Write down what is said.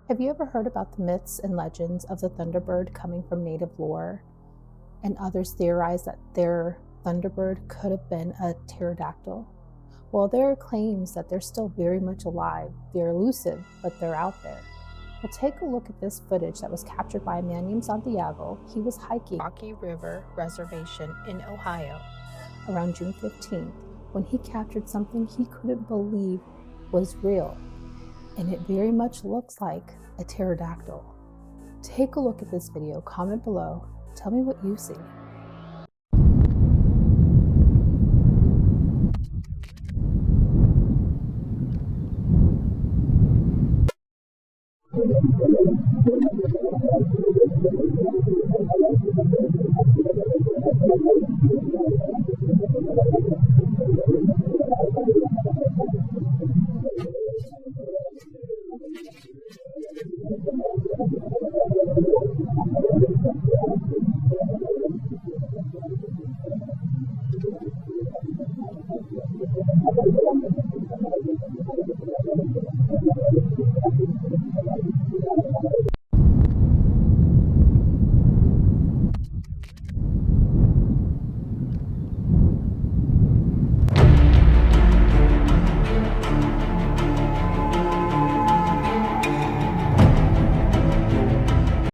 Have you ever heard about the myths and legends of the Thunderbird coming from native lore? And others theorize that their Thunderbird could have been a pterodactyl. Well, there are claims that they're still very much alive. They're elusive, but they're out there. Well, take a look at this footage that was captured by a man named Santiago. He was hiking Rocky River Reservation in Ohio around June 15th when he captured something he couldn't believe was real. And it very much looks like a pterodactyl. Take a look at this video, comment below, tell me what you see.